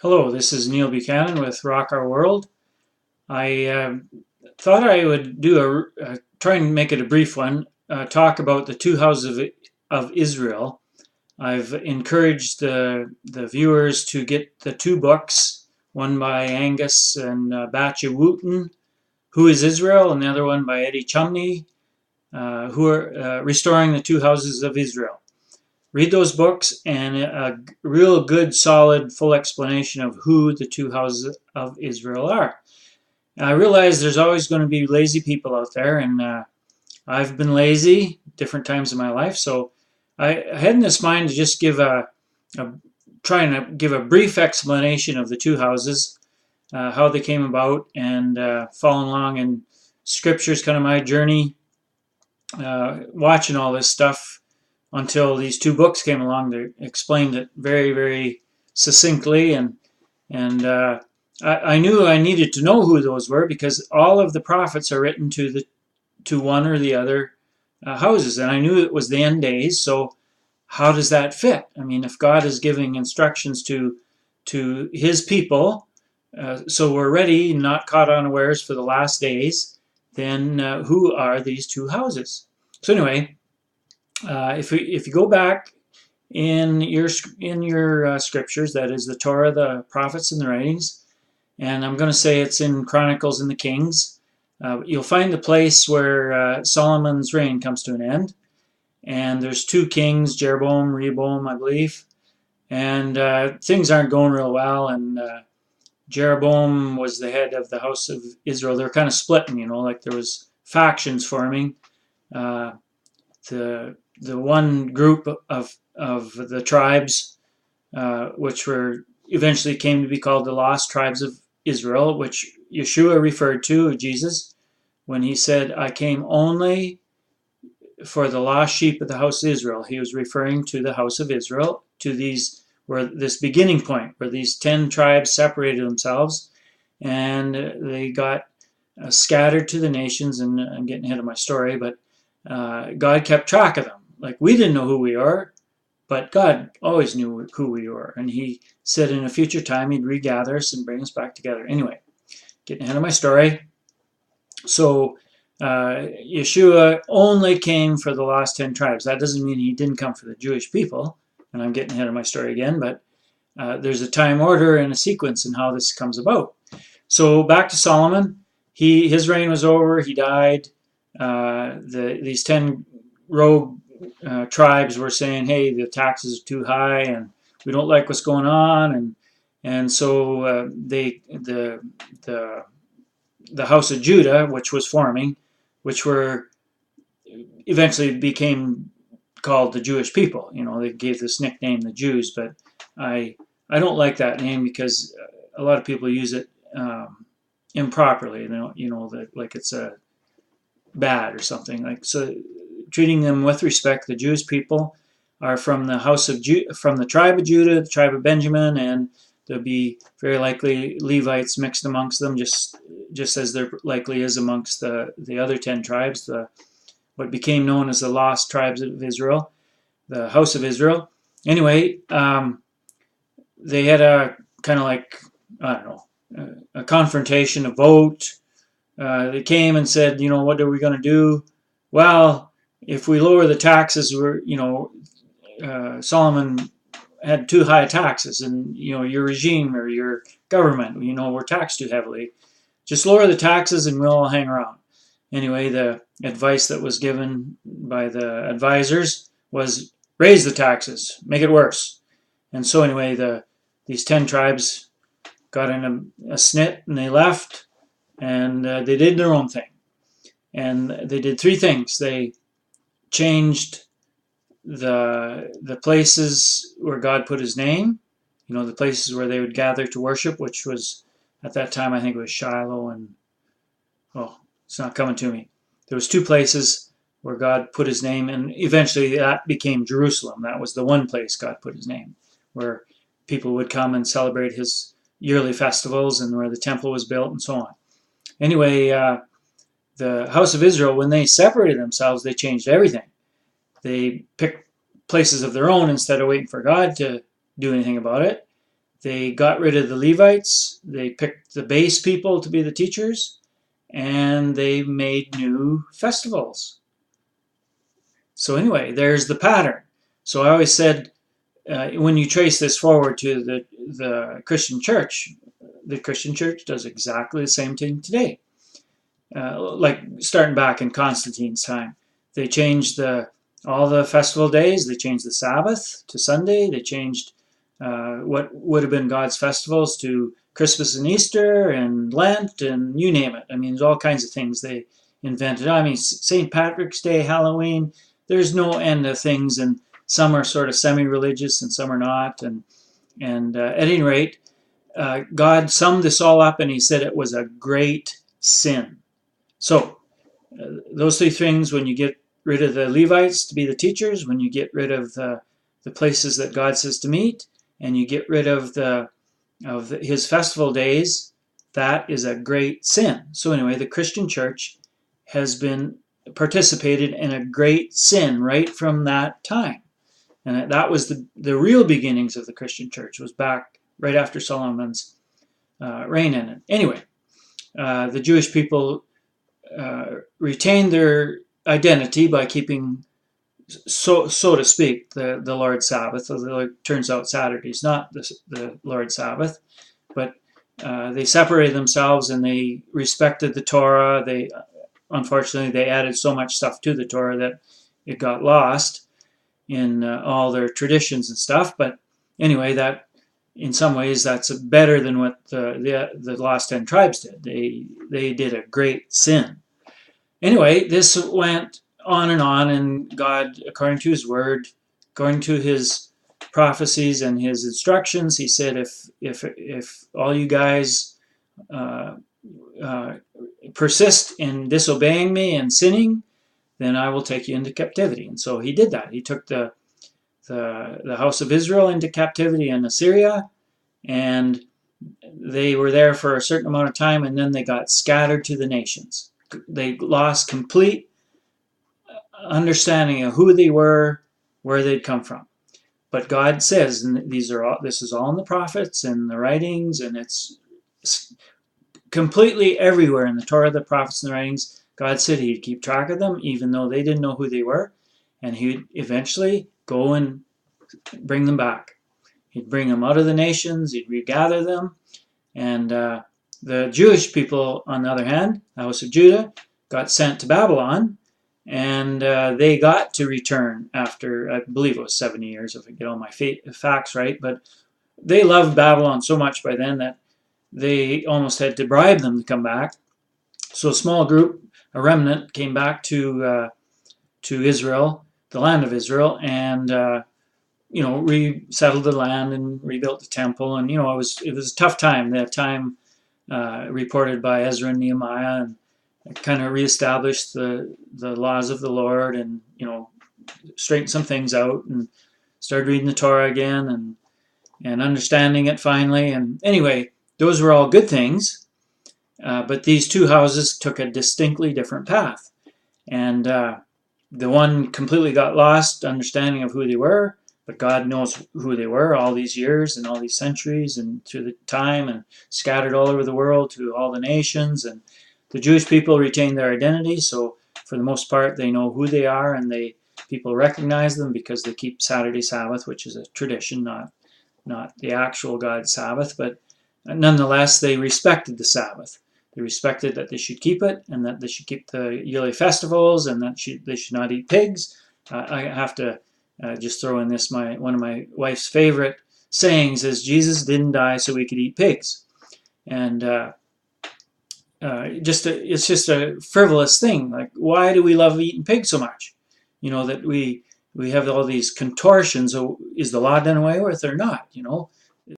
Hello, this is Neil Buchanan with Rock Our World. I thought I would do try and make it a brief one, talk about the two houses of Israel. I've encouraged the viewers to get the two books, one by Angus and Batcha Wooten, Who is Israel, and the other one by Eddie Chumney, who are Restoring the Two Houses of Israel. Read those books and a real good, solid, full explanation of who the two houses of Israel are. And I realize there's always going to be lazy people out there, and I've been lazy different times in my life, so I had in this mind to just try and give a brief explanation of the two houses, how they came about, and following along in Scripture's kind of my journey, watching all this stuff until these two books came along. They explained it very, very succinctly, and I knew I needed to know who those were because all of the prophets are written to one or the other houses, and I knew it was the end days. So how does that fit? I mean, if God is giving instructions to His people, so we're ready, not caught unawares for the last days, then who are these two houses? So anyway. If you go back in your scriptures, that is the Torah, the prophets, and the writings, and I'm going to say it's in Chronicles and the Kings, you'll find the place where Solomon's reign comes to an end, and there's two kings, Jeroboam, Rehoboam, I believe, and things aren't going real well, and Jeroboam was the head of the house of Israel. They're kind of splitting, like there was factions forming. The one group of the tribes, which were eventually came to be called the lost tribes of Israel, which Yeshua referred to, Jesus, when he said, I came only for the lost sheep of the house of Israel. He was referring to the house of Israel, to this beginning point where these 10 tribes separated themselves and they got scattered to the nations. And I'm getting ahead of my story, but God kept track of them. Like, we didn't know who we are, but God always knew who we were. And He said in a future time He'd regather us and bring us back together. Anyway, getting ahead of my story. So Yeshua only came for the lost 10 tribes. That doesn't mean He didn't come for the Jewish people. And I'm getting ahead of my story again, but there's a time order and a sequence in how this comes about. So back to Solomon. His reign was over. He died. These 10 rogue tribes were saying, hey, the taxes are too high and we don't like what's going on, and so the house of Judah, which was forming, which were eventually became called the Jewish people. They gave this nickname the Jews, but I don't like that name because a lot of people use it improperly. That like it's a bad or something. Like, so treating them with respect. The Jewish people are from the house of from the tribe of Judah, the tribe of Benjamin, and there'll be very likely Levites mixed amongst them, just as there likely is amongst the other 10 tribes, what became known as the lost tribes of Israel, the house of Israel. Anyway, they had a kind of like, I don't know, a confrontation, a vote. They came and said, what are we going to do? Well, if we lower the taxes, Solomon had too high taxes, and your regime or your government, we're taxed too heavily. Just lower the taxes and we'll all hang around. Anyway, the advice that was given by the advisors was raise the taxes, make it worse. And so anyway, these 10 tribes got in a snit and they left, and they did their own thing. And they did 3 things. They changed the places where God put His name, the places where they would gather to worship, which was, at that time, I think it was Shiloh and, it's not coming to me. There was 2 places where God put His name, and eventually that became Jerusalem. That was the one place God put His name, where people would come and celebrate His yearly festivals and where the temple was built and so on. Anyway, the house of Israel, when they separated themselves, they changed everything. They picked places of their own instead of waiting for God to do anything about it. They got rid of the Levites. They picked the base people to be the teachers, and they made new festivals. So anyway, there's the pattern. So I always said, when you trace this forward to the Christian church does exactly the same thing today. Like starting back in Constantine's time, they changed all the festival days. They changed the Sabbath to Sunday. They changed what would have been God's festivals to Christmas and Easter and Lent and you name it. I mean, there's all kinds of things they invented. I mean, St. Patrick's Day, Halloween, there's no end of things, and some are sort of semi-religious and some are not. And at any rate, God summed this all up and he said it was a great sin. So those three things, when you get rid of the Levites to be the teachers, when you get rid of the places that God says to meet, and you get rid of his festival days, that is a great sin. So anyway, the Christian church has been participated in a great sin right from that time. And that was the real beginnings of the Christian church, was back right after Solomon's reign in it. Anyway, the Jewish people retained their identity by keeping, so to speak, the Lord's Sabbath. Although it turns out Saturday's not the Lord's Sabbath, but they separated themselves and they respected the Torah. Unfortunately, they added so much stuff to the Torah that it got lost in all their traditions and stuff. But anyway, that in some ways that's better than what the lost 10 tribes did. They did a great sin. Anyway, this went on, and God, according to his word, according to his prophecies and his instructions, he said, if all you guys persist in disobeying me and sinning, then I will take you into captivity. And so he did that. He took the house of Israel into captivity in Assyria, and they were there for a certain amount of time, and then they got scattered to the nations. They lost complete understanding of who they were, where they'd come from. But God says, and this is all in the prophets and the writings, and it's completely everywhere in the Torah, the prophets, and the writings. God said he'd keep track of them, even though they didn't know who they were, and he'd eventually go and bring them back. He'd bring them out of the nations, he'd regather them, and the Jewish people, on the other hand, the house of Judah, got sent to Babylon, and they got to return after, I believe it was 70 years, if I get all my facts right, but they loved Babylon so much by then that they almost had to bribe them to come back. So a small group, a remnant, came back to Israel, the land of Israel, and resettled the land and rebuilt the temple. And it was a tough time. That time reported by Ezra and Nehemiah, and kind of reestablished the laws of the Lord, and straightened some things out, and started reading the Torah again, and understanding it finally. And anyway, those were all good things. But these two houses took a distinctly different path. And the one completely got lost, understanding of who they were, but God knows who they were all these years and all these centuries and through the time, and scattered all over the world to all the nations. And the Jewish people retain their identity, so for the most part they know who they are, and people recognize them because they keep Saturday Sabbath, which is a tradition, not the actual God's Sabbath, but nonetheless they respected the Sabbath. They respected that they should keep it, and that they should keep the yearly festivals, and that they should not eat pigs. I have to just throw in this, one of my wife's favorite sayings is, Jesus didn't die so we could eat pigs. And it's just a frivolous thing. Like, why do we love eating pigs so much? That we have all these contortions. So is the law done away with or not?